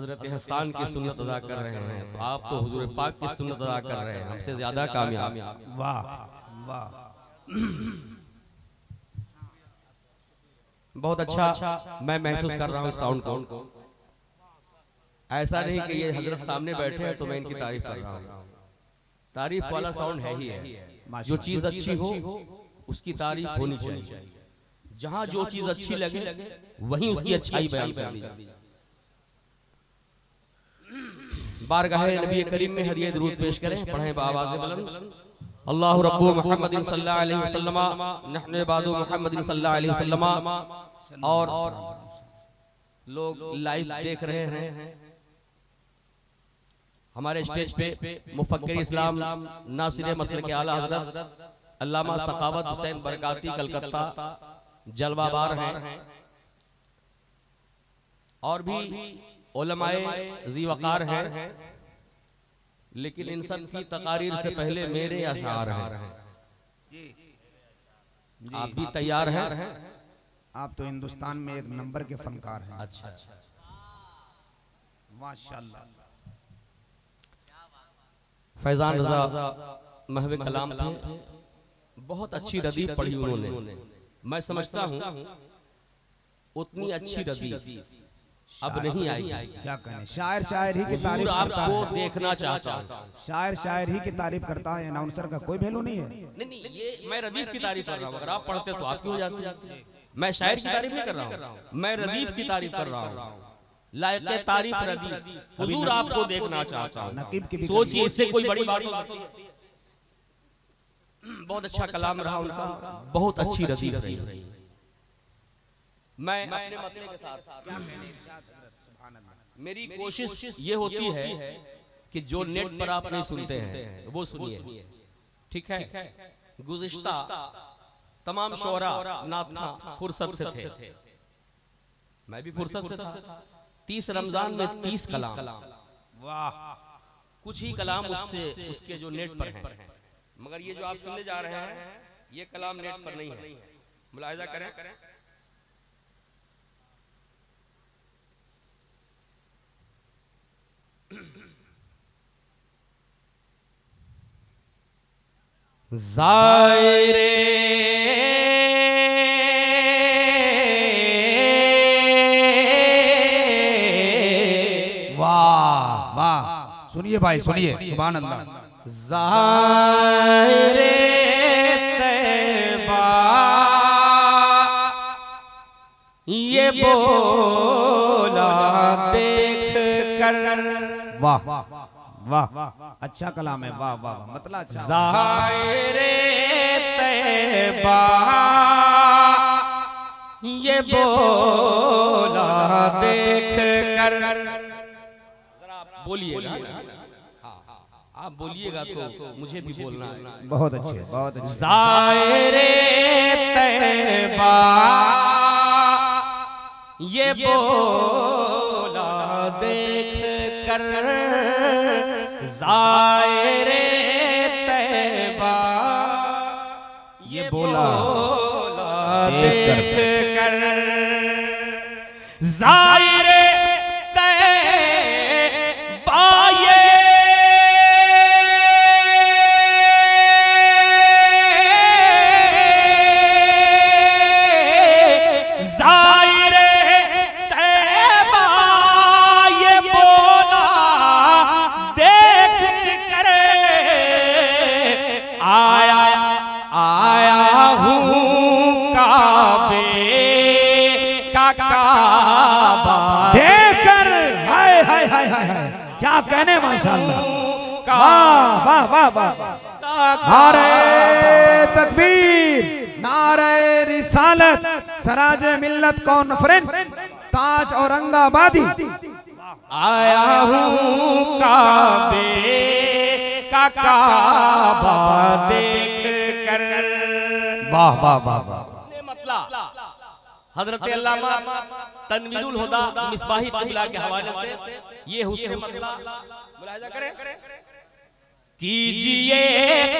हजरत हसन की सुन्नत अदा कर रहे हैं, तो आप तो हुजूर पाक की सुन्नत अदा कर रहे हैं, हमसे ज्यादा कामयाब। वाह वाह, बहुत अच्छा मैं महसूस कर रहा हूँ साउंड को। ऐसा नहीं कि ये हजरत सामने बैठे हैं तो मैं इनकी तारीफ कर रहा हूँ। तारीफ वाला साउंड है ही है। जो चीज अच्छी हो उसकी तारीफ होनी चाहिए। जहां जो चीज अच्छी लगे वहीं उसकी अच्छाई बयान करनी चाहिए। बारगाहे नबी करीम में हदिया दुरूद पेश करें, पढ़ें बाआवाज़ बुलंद। अल्लाहु रब्बु मुहम्मदिन सल्लल्लाहु अलैहि वसल्लम नहनु इबादु मुहम्मदिन सल्लल्लाहु अलैहि वसल्लम। और लोग लाइव देख रहे हैं हमारे स्टेज पे मुफक्किर इस्लाम नासिर मसलक आला हजरत अल्लामा सखावत हुसैन बरकाती कलकत्ता जलवाबार हैं, और भी उलमाए ज़ी वक़ार हैं, लेकिन इन सब की तकारीर से पहले मेरे अशार हैं। आप भी तैयार हैं? आप तो हिंदुस्तान में एक नंबर के फनकार हैं। अच्छा, माशाल्लाह। फैजान रज़ा महवे कलाम थे, बहुत अच्छी रदीफ पढ़ी उन्होंने। मैं समझता हूँ उतनी अच्छी रदीफ अब नहीं आई। क्या कहने, शायर शायर ही की तारीफ करता आपको है। देखना चाहता हूँ। शायर शायर ही की तारीफ करता है, अनाउंसर का कोई वैल्यू नहीं है। नहीं, ये मैं रदीफ की तारीफ कर रहा हूँ। अगर आप पढ़ते तो आपकी हो जाती। मैं शायर की तारीफ नहीं कर रहा हूँ, मैं रदीफ की तारीफ कर रहा हूँ। लायक तारीफ रदीफ हुजूर आपको देखना चाहता हूँ। सोचिए, इससे कोई बड़ी बात होती है। बहुत अच्छा कलाम रहा उनका, बहुत अच्छी रदीफ रही। मैं अपने मतले के साथ मेरी कोशिश ये होती है कि जो नेट पर आप नहीं सुनते हैं वो सुनिए, ठीक है? गुज़िश्ता तमाम शोरा नात फुर्सत से थे, मैं भी फुर्सत से था। 30 रमजान में 30 कलाम, वाह। कुछ ही कलाम उससे उसके जो नेट पर हैं, मगर ये जो आप सुनने जा रहे हैं ये कलाम नेट पर नहीं है। मुलाहिजा करें। ज़ायरे वाह वाह, सुनिए भाई सुनिए, सुभान अल्लाह। ज़ायरे तैबा ये बोला देख कर, वाह वाह, अच्छा कलाम है। वाह वाह, मतलब अच्छा। ज़ायरे तैबा ये बोला देख कर, बोलिएगा। आप बोलिएगा तो मुझे भी बोलना है। बहुत अच्छे, बहुत अच्छे। ज़ायरे तैबा ये बोला देख कर, ज़ायरे तैबा ये बोला देख कर, ज़ायरे तैबा ये देखकर, हाय हाय हाय हाय, क्या कहने, माशाअल्लाह। वाह वाह वाह वाह। नारे तकबीर, नारे रिसालत, सराजे मिल्लत कॉन्फ्रेंस, ताज औरंगाबादी। आया हूँ काबे का काबा देख कर। वाह वाह वाह वाह। हजरत अल्लामा तनवीरुल हुदा मिसबाही किबला के हवाले से ये हुस्न मतला मुलाहिजा करें। कीजिए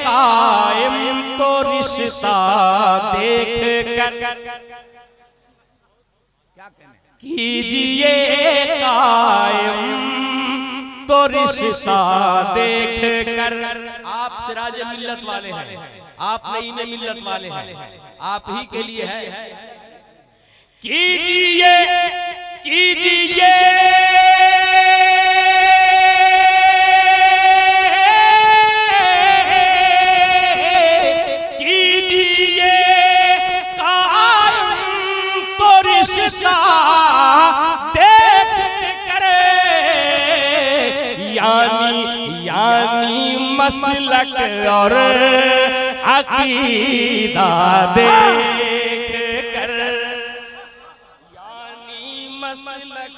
कायम तो रिश्ता देख कर, कीजिए कायम तो रिश्ता देख कर। आप सिराज मिल्लत वाले हैं, आप नईम मिल्लत वाले हैं, आप ही के लिए है। कीजिए कीजिए मसलक और अकीदा देख कर, यानी मसलक।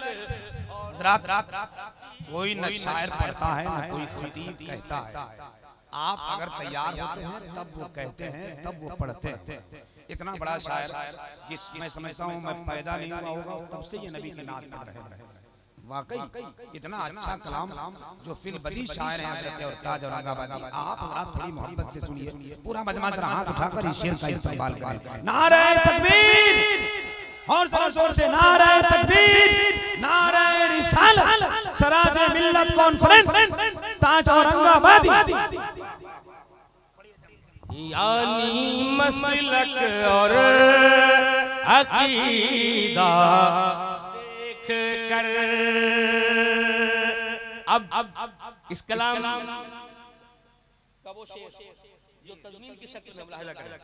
कोई न शायर पढ़ता है न कोई खतीब कहता है। आप अगर तैयार होते हैं तब वो कहते हैं, तब वो पढ़ते हैं। इतना बड़ा शायर जिस मैं समझता हूँ मैं पैदा नहीं हुआ होगा तब से ये नबी की नात में रहे। वाकई इतना अच्छा कलाम जो फिल बदी शायर हैं हज़रत और ताज औरंगाबादी। आप हज़रात थोड़ी मोहब्बत से सुनिए, पूरा मजमा जरा हाथ उठाकर इस शेर का इस्तेमाल करें। नारे तकबीर और जरा जोर से नारे तकबीर, नारे रिसालत, सराज मिल्लत कॉन्फ्रेंस, ताज औरंगाबादी। यानी मसलक और अकीदा कर। अब इस कलाम का वो शेर जो तज़मीन की शक्ल में मुलाहिज़ा करें।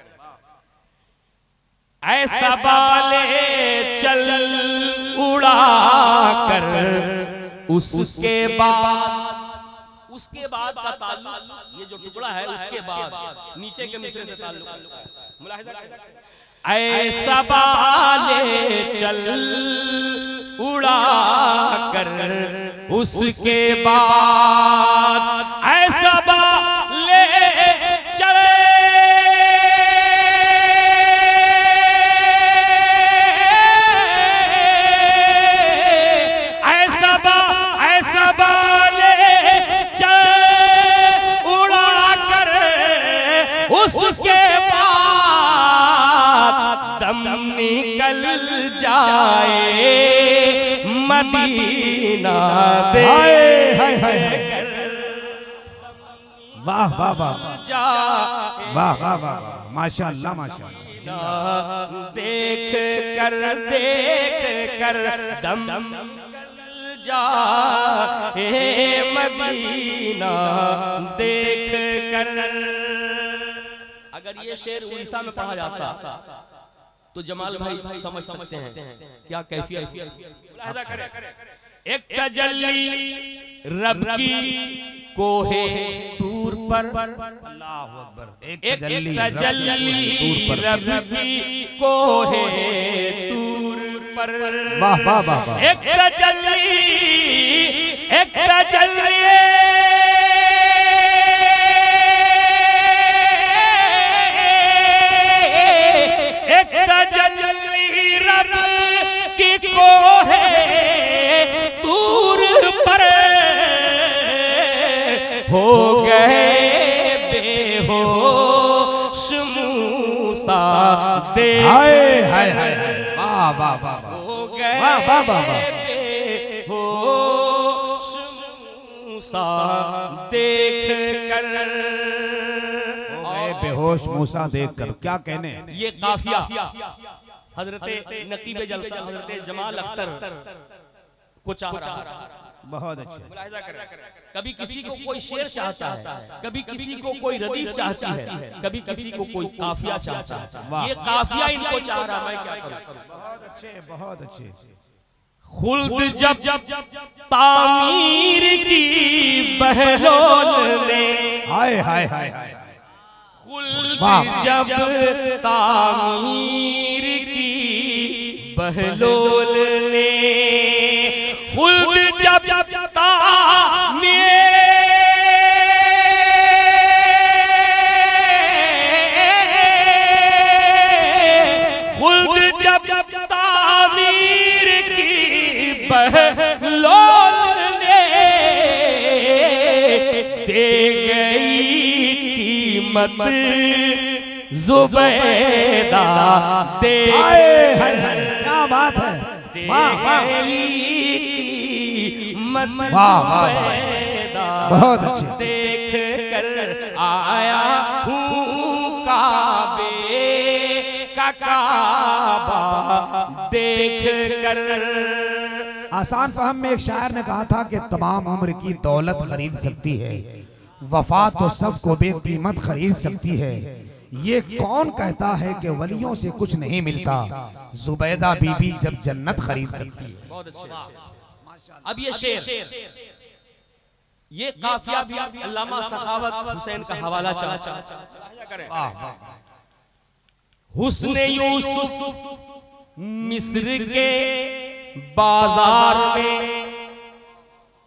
ऐसा बाले चल उड़ा कर उसके बाद का ताल्लुक, ये जो टुकड़ा है उसके बाद नीचे के मिसरे से ताल्लुक मुलाहिज़ा करें। ऐसा बाले चल उड़ा कर उसके बाद, ऐसा बाले चल ऐसा बाले चल उड़ा कर उसके दम निकल जाए मदीना दे। वाह वाह वाह वाह वाह वाह, माशाअल्लाह माशाअल्लाह। देख कर दम निकल जाए मदीना देख कर। अगर ये शेर उड़ीसा में पढ़ा जाता तो जमाल भाई समझ सकते हैं क्या कैफियत। एक तजल्ली रब की कोहे तूर पर, अल्लाहु अकबर। एक तजल्ली रब की कोहे तूर पर। वाह वाह वाह। एक तजल्ली एक तजल्ली रब की कोहे तूर पर हो गए बेहोश मूसा देख। हाय हाय वाह वाह वाह हो गए बेहोश मूसा देख कर। बेहोश मूसा देखकर क्या कहने। ये काफिया हजरत नकीब जलसा हजरत जमाल अख्तर को चाह रहा है। बहुत अच्छे। कभी किसी को कोई शेर चाहता है, कभी किसी को कोई रदीफ चाहती है, कभी किसी को कोई काफिया चाहता है। ये काफिया इनको चाह रहा, मैं क्या करूं। बहुत अच्छे बहुत अच्छे। खुल्द जब तामीर की बहलोल ने, हाय हाय हाय हाय। जब तामीर की बहलोल ने, खुल्द जब तामीर खुल्द जब तामीर की बहलोल ने दे गई कीमत जुबैदा दे। क्या बात है। बहुत अच्छे। देख कर आया हूँ काबे का काबा देख कर। आसान फहम में एक शायर ने कहा था कि तमाम उम्र की दौलत खरीद सकती है, वफा तो सबको बेकीमत खरीद सकती है। ये कौन कहता है कि वलियों से कुछ नहीं मिलता, जुबैदा बीबी जब जन्नत खरीद सकती है। बहुत अच्छे। अब ये शेर, ये काफिया भी अल्लामा सखावत हुसैन का हवाला चला करें। हुस्ने यूसुफ मिस्र के बाजार में,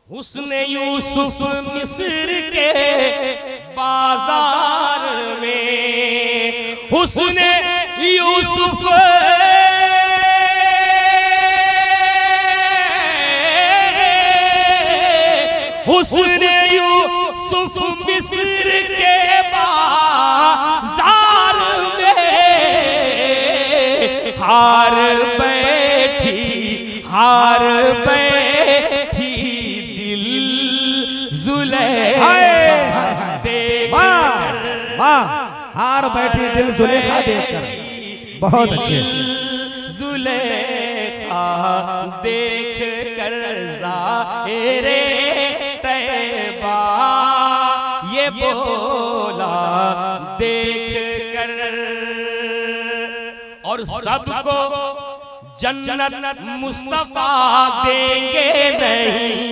हुस्ने यूसुफ मिस्र के बाजार में, हुस्ने यूसुफ हुस्ने यूसुफ मिस्र के बाजार में हार बैठी दिल जुलेखा देखकर, हार बैठी दिल जुलेखा देखकर। बहुत अच्छे। जुलेखा देख कर ज़ाहिरे तैबा ये बोला देख कर, और सबको जन्नत मुस्तफा देंगे नहीं।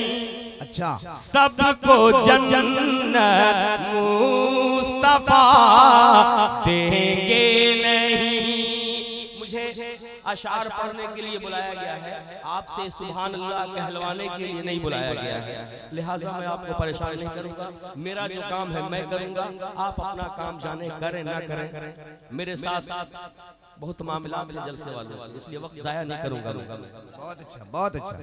अच्छा, सबको जन्नत मुस्तफा देंगे नहीं। मुझे अशार पढ़ने के लिए बुलाया गया है, आपसे सुभान अल्लाह कहलवाने के लिए नहीं बुलाया गया है। लिहाजा मैं आपको परेशान नहीं करूंगा, मेरा जो काम है मैं करूंगा, आप अपना काम जाने करें ना करें। मेरे साथ बहुत मामला है जलसे वाले, इसलिए वक्त जाया नहीं करूंगा। बहुत अच्छा, बहुत अच्छा।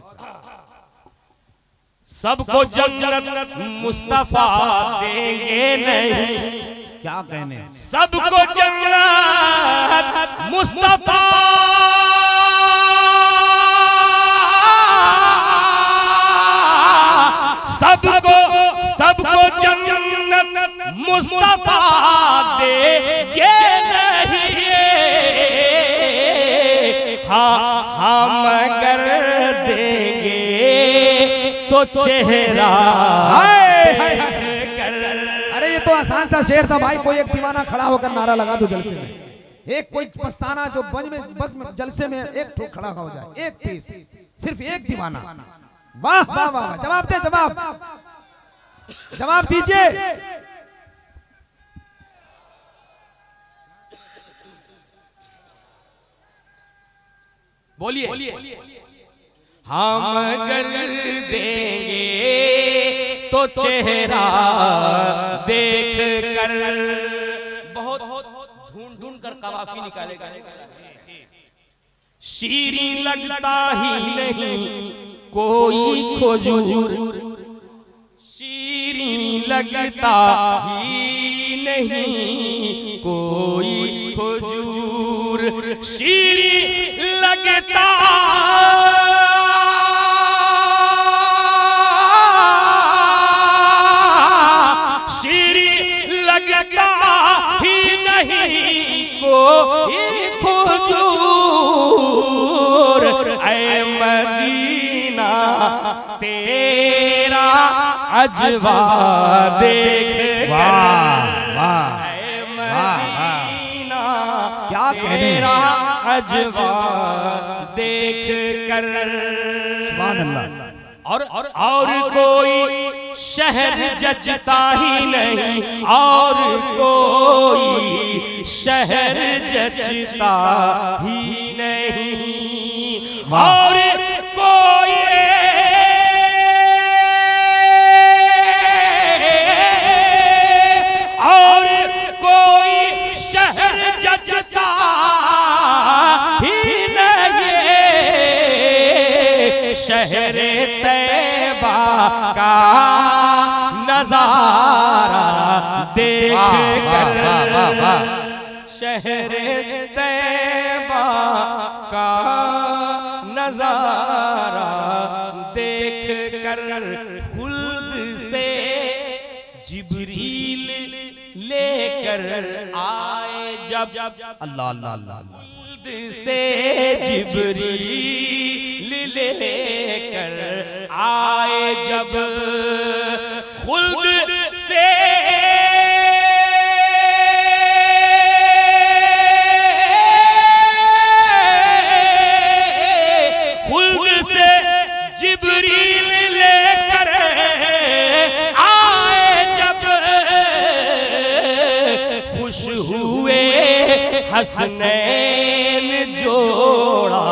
सबको जन्नत मुस्तफा देंगे नहीं। क्या कहने? सबको जन्नत मुस्तफा सबको जन्नत मुस्तफा देंगे नहीं। हाँ मगर देंगे तो चेहरा। अरे ये तो आसान सा शेर था भाई, कोई एक दीवाना खड़ा होकर नारा लगा दो जलसे में। एक कोई पछताना जो बस में जलसे में एक ठोक खड़ा हो जाए, एक पीस, सिर्फ एक दीवाना। वाह वाह वाह, जवाब दे, जवाब दीजिए। बोलिए। हम अगर देंगे तो चेहरा देख कर। बहुत ढूंढ कर कवाफी निकालेगा। शीरी लगता ही नहीं कोई खोजूर, शीरी लगता ही नहीं कोई खोजूर, शीरी लगता ही नहीं कोई खोजूर। ऐ मदीना तेरा अजवा देख क्या तेरा अजवा देख कर। सुभान अल्लाह। और कोई शहर जचता ही नहीं, और कोई शहर जचता ही नहीं, और कोई शहर जचता ही नहीं। शहर तैबा का नजारा देख कर, शहर तैबा का नजारा देख कर खुल्द से जिब्रील लेकर आए जब अल्लाह अल्लाह अल्लाह खुल्द से जिब्रील लेकर आए जब खुल्द से जिब्रील लेकर आए जब खुश हुए हसनैन जोड़ा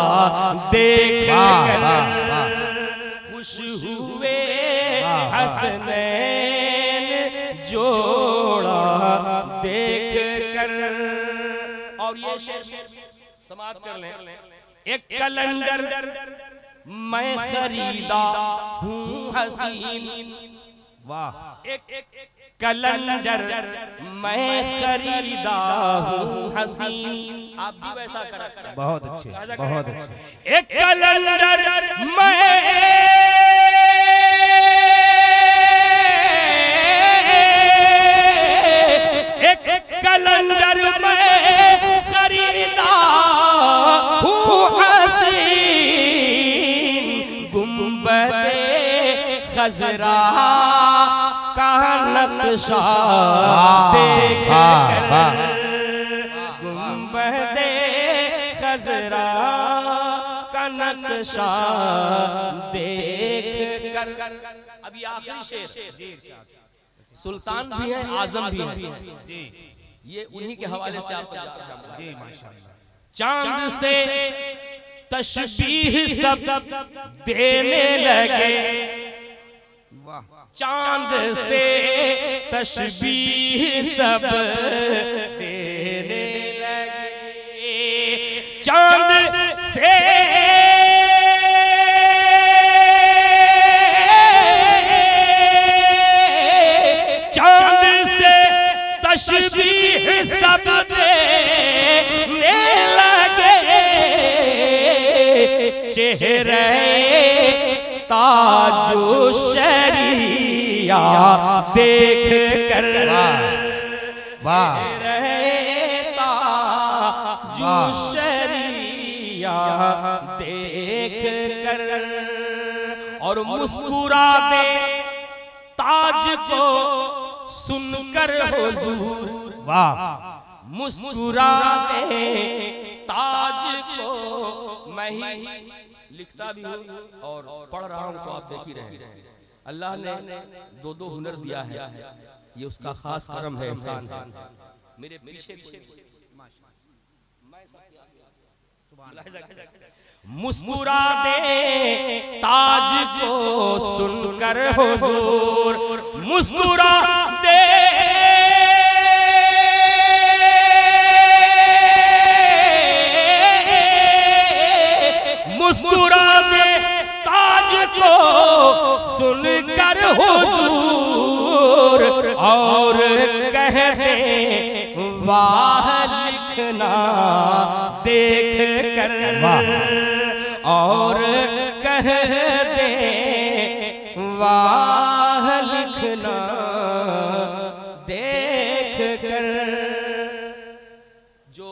देख कर खुश हुए हसनैन जोड़ा देख कर। और ये शेर समाप्त कर लें। एक कैलेंडर मैं खरीदा हूँ हसीन, वाह। एक कैलेंडर मैं खरीदा हूँ हसीन। आप भी वैसा करें। बहुत अच्छे, बहुत अच्छे। एक कैलेंडर मैं एक कैलेंडर मैं खरीदा हूँ हसीन, गुंबदे खजरा का नक्शा देख कर, गुंबदे खजरा का नक्शा देख कर। अभी आखिरी शेर, सुल्तान भी है आजम भी है, ये उन्हीं के हवाले से आपको जी माशाअल्लाह। चांद से तशबीह सब देने लगे, चांद से तशबीह सब देने लगे, चांद से चांद से तशबीह सब देने लगे, चेहरे ताजो शरिया देख कर, चेहरे ताजो शरिया देख कर। और मुस्कुरा दे ताज को सुनकर हुजूर, वाह। मुस्कुरा दे ताज को, मैं ही लिखता भी हूँ और पढ़ रहा हूँ तो आप देख ही रहे हैं। अल्लाह ने दो दो हुनर दिया है, ये उसका खास करम है, एहसान है। मेरे पीछे मुस्कुरा दे ताज को सुनकर हुजूर, मुस्कुरा दे मुस्कुरा दे ताज को सुनकर हुजूर, और कह दे वाह लिखना देख कर, और कह दे वाह लिखना देख कर। जो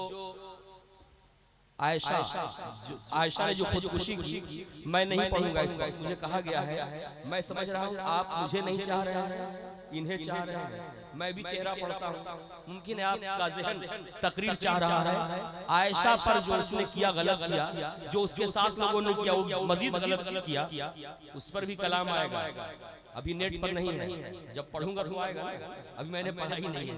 आयशा ने जो खुदकुशी की, मैं नहीं पढ़ूंगा इसको, मुझे कहा गया है, मैं समझ रहा हूँ आप मुझे नहीं चाह रहे हैं, इन्हें चाह रहे हैं। मैं भी चेहरा पढ़ता हूँ, मुमकिन है आपका ज़हन तकरीर चाह रहा है। आयशा पर जो उसने किया गलत किया, जो उसके साथ लोगों ने किया वो मजीद गलत किया, उस पर भी कलाम आएगा। अभी नेट पर नहीं है, जब पढ़ूंगा तो आएगा। अभी मैंने पढ़ा ही नहीं है।